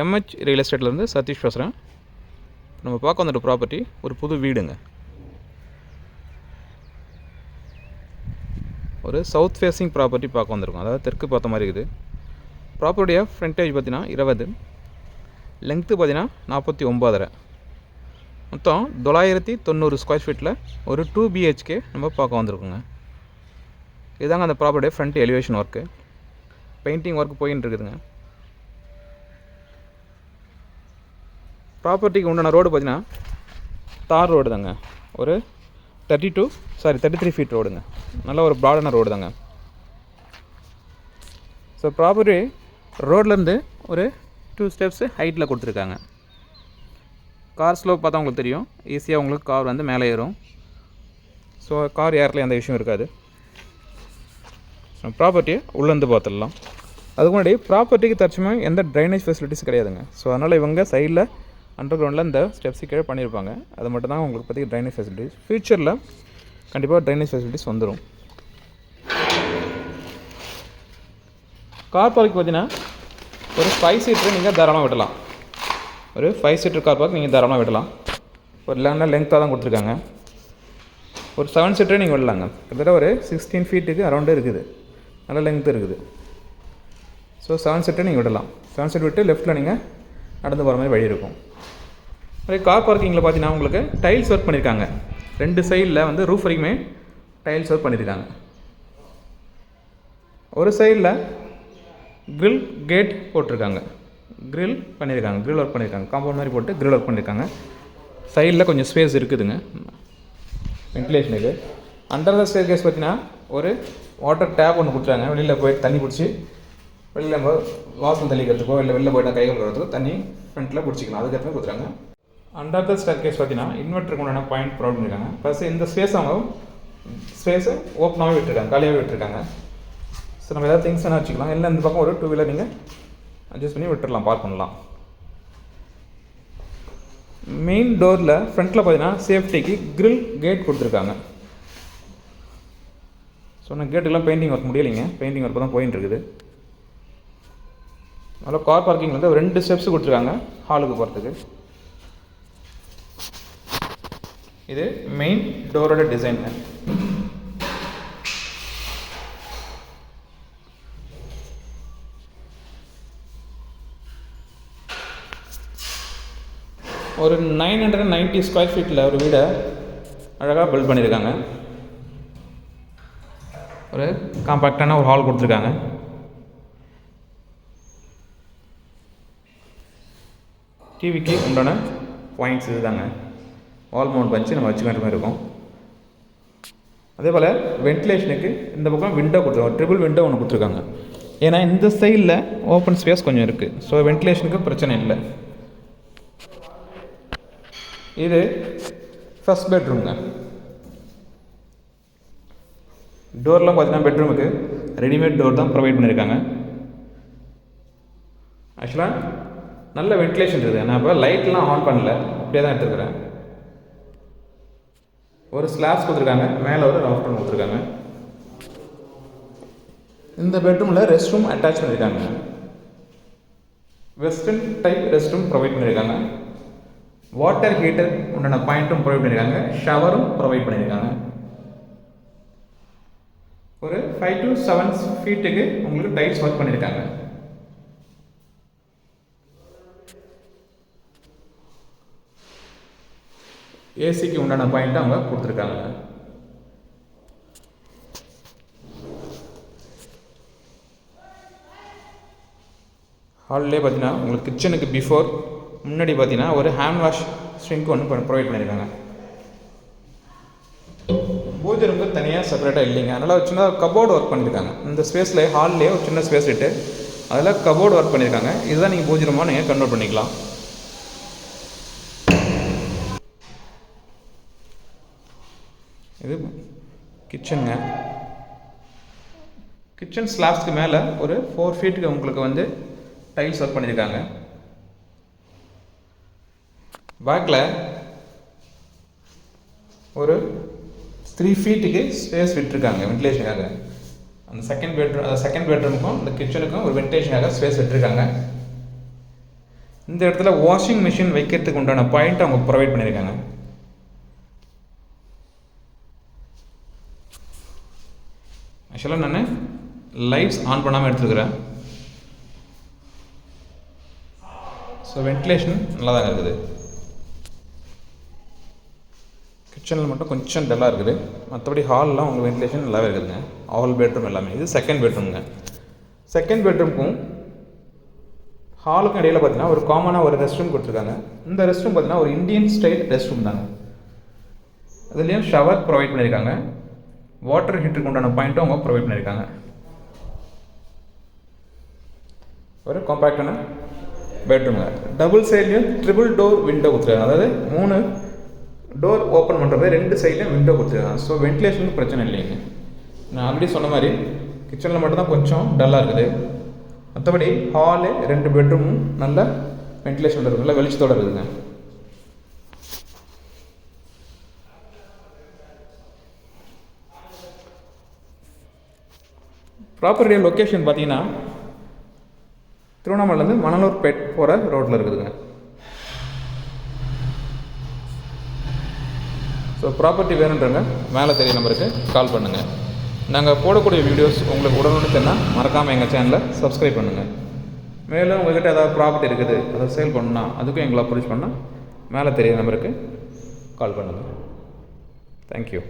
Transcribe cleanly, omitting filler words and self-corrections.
MH real எஸ்டேட்லேருந்து Satish பேசுகிறேன். நம்ம பார்க்க வந்துட்டு ப்ராப்பர்ட்டி ஒரு புது வீடுங்க. ஒரு சவுத் ஃபேஸிங் ப்ராப்பர்ட்டி பார்க்க வந்திருக்கோம். அதாவது தெற்கு பார்த்த மாதிரி இருக்குது. ப்ராப்பர்ட்டியாக ஃப்ரண்டேஜ் பார்த்தீங்கன்னா 20, லெங்க்த்து பார்த்தீங்கன்னா 49.5, மொத்தம் 990 ஸ்கொயர் ஃபீட்டில் ஒரு 2 BHK நம்ம பார்க்க வந்திருக்கோங்க. இதுதாங்க அந்த ப்ராப்பர்ட்டியை front elevation work. Painting work போயின்னு இருக்குதுங்க. ப்ராப்பர்ட்டிக்கு உண்டான ரோடு பார்த்தீங்கன்னா தார் ரோடு தாங்க. ஒரு 33 ஃபீட் ரோடுங்க. நல்ல ஒரு ப்ராடான ரோடு தாங்க. ஸோ ப்ராப்பர்ட்டி ரோட்லேருந்து ஒரு 2 ஸ்டெப்ஸு ஹைட்டில் கொடுத்துருக்காங்க. கார் ஸ்லோப் பார்த்தா உங்களுக்கு தெரியும். ஈஸியாக உங்களுக்கு கார் வந்து மேலே ஏறும். ஸோ கார் ஏறல எந்த விஷயம் இருக்காது. ப்ராப்பர்ட்டியை உள்ளேருந்து பார்த்துடலாம். அதுக்கு முன்னாடி ப்ராப்பர்ட்டிக்கு தற்சமயம் எந்த ட்ரைனேஜ் ஃபெசிலிட்டிஸ் கிடையாதுங்க. ஸோ அதனால் இவங்க சைடில் அண்டர் கிரவுண்டில் இந்த ஸ்டெப்ஸு கீழே பண்ணியிருப்பாங்க. அது மட்டும் தான் உங்களுக்கு பற்றி ட்ரைனேஜ் ஃபெசிலிட்டிஸ். ஃப்யூச்சரில் கண்டிப்பாக ட்ரைனேஜ் ஃபெசிலிட்டிஸ் வந்துடும். கார் பார்க் பார்த்தீங்கன்னா ஒரு 5 சீட்டர் நீங்கள் தாராளமாக விடலாம். ஒரு 5 சீட்டர் கார் பார்க் நீங்கள் தாராளமாக விடலாம். ஒரு லெங்க்த்தாக தான் கொடுத்துருக்காங்க. ஒரு 7 சீட்டரே நீங்கள் விடலாங்க. கிட்டத்தட்ட ஒரு 16 ஃபீட்டுக்கு அரௌண்டு இருக்குது. நல்ல லெங்க்த்து இருக்குது. ஸோ 7 சீட்டர் நீங்கள் விடலாம். 7 சீட் விட்டு லெஃப்ட்டில் நீங்கள் நடந்து போகிற மாதிரி வழி இருக்கும். அதே கார் பார்க்கிங்கில் பார்த்தீங்கன்னா உங்களுக்கு டைல்ஸ் ஒர்க் பண்ணியிருக்காங்க. 2 சைடில் வந்து ரூஃப் வரைக்குமே டைல்ஸ் ஒர்க் பண்ணியிருக்காங்க. ஒரு சைடில் க்ரில் கேட் போட்டிருக்காங்க. க்ரில் பண்ணியிருக்காங்க. க்ரில் ஒர்க் பண்ணியிருக்காங்க. காம்பவுண்ட் மாதிரி போட்டு க்ரில் ஒர்க் பண்ணியிருக்காங்க. சைடில் கொஞ்சம் ஸ்பேஸ் இருக்குதுங்க வென்டிலேஷனுக்கு. அண்டர் த ஸ்டேர்கேஸ் பார்த்தீங்கன்னா ஒரு வாட்டர் டேப் ஒன்று கொடுத்துருக்காங்க. வெளியில் போய் தண்ணி பிடிச்சி வெளியில் நம்ம வாசல் தெளிக்கிறதுக்கோ இல்லை வெளில போய்ட்டு கைகள் கழுவுறதுக்கோ தண்ணி ஃப்ரண்ட்டில் பிடிச்சிக்கலாம். அதுக்கப்புறம் கொடுத்துருக்காங்க. அண்டர் த ஸ்டேர்கேஸ் பார்த்தீங்கன்னா இன்வெர்ட்டருக்கு உண்டான பாயிண்ட் ப்ரொவைட் பண்ணியிருக்காங்க. ப்ளஸ் இந்த ஸ்பேஸ் அவங்க ஸ்பேஸை ஓப்பனாகவே விட்டுருக்காங்க, காலியாகவே விட்டுருக்காங்க. ஸோ நம்ம ஏதாவது திங்ஸ் என்ன வச்சுக்கலாம். இல்லை இந்த பக்கம் ஒரு 2 வீலர் நீங்கள் அட்ஜஸ்ட் பண்ணி விட்டுடலாம், பார்க் பண்ணலாம். மெயின் டோரில் ஃப்ரண்ட்டில் பார்த்தீங்கன்னா சேஃப்டிக்கு க்ரில் கேட் கொடுத்துருக்காங்க. சொன்ன கேட்டுக்கெல்லாம் பெயிண்டிங் ஒர்க் முடியலைங்க. பெயிண்டிங் ஒர்க் தான் போயின்னு இருக்குது. அதில் கார் பார்க்கிங் வந்து 2 ஸ்டெப்ஸ் கொடுத்துருக்காங்க ஹாலுக்கு போகிறதுக்கு. இது மெயின் டோரோட டிசைனுங்க. ஒரு 990 ஸ்கொயர் ஃபீட்டில் ஒரு வீடை அழகாக பில்ட் பண்ணியிருக்காங்க. ஒரு காம்பேக்டான ஒரு ஹால் கொடுத்துருக்காங்க. டிவிக்கு உண்டான பாயிண்ட்ஸ் இது தாங்க. வால் மவுண்ட் வச்சு நம்ம வச்சுக்கிற மாதிரி இருக்கும். அதே போல் வென்டிலேஷனுக்கு இந்த பக்கம் விண்டோ கொடுத்துருக்காங்க. ட்ரிபிள் விண்டோ ஒன்று கொடுத்துருக்காங்க. ஏன்னா இந்த சைடில் ஓப்பன் ஸ்பேஸ் கொஞ்சம் இருக்குது. ஸோ வென்டிலேஷனுக்கு பிரச்சனை இல்லை. இது ஃபஸ்ட் பெட்ரூம்ங்க. டோர்லாம் பார்த்தீங்கன்னா பெட்ரூமுக்கு ரெடிமேட் டோர் தான் ப்ரொவைட் பண்ணியிருக்காங்க. ஆக்சுவலாக நல்ல வென்டிலேஷன் இருக்குது. நான் இப்போ லைட்லாம் ஆன் பண்ணல, அப்படியே தான் எடுத்துருக்கிறேன். ஒரு ஸ்லாப்ஸ் கொடுத்துருக்காங்க. மேலே ஒரு ராஃப்டர் கொடுத்துருக்காங்க. இந்த பெட்ரூமில் ரெஸ்ட் ரூம் அட்டாச் பண்ணியிருக்காங்க. Western type rest room provide பண்ணியிருக்காங்க. வாட்டர் ஹீட்டர் உண்டான பாயிண்ட்டும் ப்ரொவைட் பண்ணியிருக்காங்க. ஷவரும் ப்ரொவைட் பண்ணியிருக்காங்க. ஒரு 5 to 7 ஃபீட்டுக்கு உங்களுக்கு டைல்ஸ் ஒர்க் பண்ணியிருக்காங்க. ஏசிக்கு உண்டான பாயிண்ட் அவங்க கொடுத்துருக்காங்க. ஹால்லே பார்த்தீங்கன்னா உங்களுக்கு கிச்சனுக்கு பிஃபோர் முன்னாடி பார்த்தீங்கன்னா ஒரு ஹேண்ட் வாஷ் ஸ்விங்க் ஒன்று ப்ரொவைட் பண்ணியிருக்காங்க. பூஜை ரூமுக்கு தனியாக செப்பரேட்டாக இல்லைங்க. அதனால் ஒரு சின்ன கபோர்டு ஒர்க் பண்ணியிருக்காங்க. இந்த ஸ்பேஸில் ஹால்லேயே ஒரு சின்ன ஸ்பேஸ் விட்டு அதில் கபோர்டு ஒர்க் பண்ணியிருக்காங்க. இதுதான் நீங்கள் பூஜை ரூமாக நீங்கள் கன்வெர்ட் பண்ணிக்கலாம். இது கிச்சனுங்க. கிச்சன் ஸ்லாப்ஸ்க்கு மேலே ஒரு 4 ஃபீட்டுக்கு உங்களுக்கு வந்து டைல்ஸ் ஒர்க் பண்ணியிருக்காங்க. பேக்கில் ஒரு 3 ஃபீட்டுக்கு ஸ்பேஸ் விட்டுருக்காங்க வென்டிலேஷனுக்காக. அந்த செகண்ட் பெட்ரூமுக்கும் இந்த கிச்சனுக்கும் ஒரு வென்டிலேஷனுக்காக ஸ்பேஸ் விட்டுருக்காங்க. இந்த இடத்துல வாஷிங் மிஷின் வைக்கிறதுக்கு உண்டான பாயிண்ட் அவங்க ப்ரொவைட் பண்ணியிருக்காங்க. ஆக்சுவலாக நான் லைட்ஸ் ஆன் பண்ணாமல் எடுத்துருக்கிறேன். ஸோ வென்டிலேஷன் நல்லா தாங்க இருக்குது. கிச்சனில் மட்டும் கொஞ்சம் டல்லாக இருக்குது, மற்றபடி ஹால்லாம் உங்கள் வென்டிலேஷன் நல்லாவே இருக்குதுங்க. ஆல் பெட்ரூம் எல்லாமே. இது செகண்ட் பெட்ரூமுங்க. செகண்ட் பெட்ரூமுக்கும் ஹாலுக்கும் இடையில் பார்த்தீங்கன்னா ஒரு காமனாக ஒரு ரெஸ்ட் ரூம் கொடுத்துருக்காங்க. இந்த ரெஸ்ட் ரூம் பார்த்தீங்கன்னா ஒரு இந்தியன் ஸ்டைல் ரெஸ்ட் ரூம் தாங்க. அதுலேயும் ஷவர் ப்ரொவைட் பண்ணியிருக்காங்க. வாட்டர் ஹீட்டருக்கு உண்டான பாயிண்ட்டும் அவங்க ப்ரொவைட் பண்ணியிருக்காங்க. ஒரு காம்பேக்டான பெட்ரூமுங்க. டபுள் சைட்லேயும் ட்ரிபிள் டோர் விண்டோ கொடுத்துருக்காங்க. அதாவது 3 டோர் ஓப்பன் பண்ணுறது, 2 சைட்லேயும் விண்டோ கொடுத்துருக்காங்க. ஸோ வென்டிலேஷனுக்கு பிரச்சனை இல்லைங்க. நான் ஆல்ரெடி சொன்ன மாதிரி கிச்சனில் மட்டும்தான் கொஞ்சம் டல்லாக இருக்குது, மற்றபடி ஹாலு 2 பெட்ரூமும் நல்ல வென்டிலேஷன் இருக்குது, நல்ல வெளிச்சத்தோடு இருக்குதுங்க. ப்ராப்பர்ட்டிய லொக்கேஷன் பார்த்தீங்கன்னா திருவண்ணாமலைலேருந்து மணலூர்பேட் போகிற ரோட்டில் இருக்குதுங்க. ஸோ ப்ராப்பர்ட்டி வேணுன்றவங்க மேலே தெரிய நம்பருக்கு கால் பண்ணுங்கள். நாங்கள் போடக்கூடிய வீடியோஸ் உங்களுக்கு உடனுக்குன்னா மறக்காமல் எங்கள் சேனலை சப்ஸ்கிரைப் பண்ணுங்கள். மேலும் உங்கள்கிட்ட ஏதாவது ப்ராப்பர்ட்டி இருக்குது, அதை சேல் பண்ணணுன்னா அதுக்கும் எங்களை அப்ரோச் பண்ணால் மேலே தெரிய நம்பருக்கு கால் பண்ணுங்கள். தேங்க்யூ.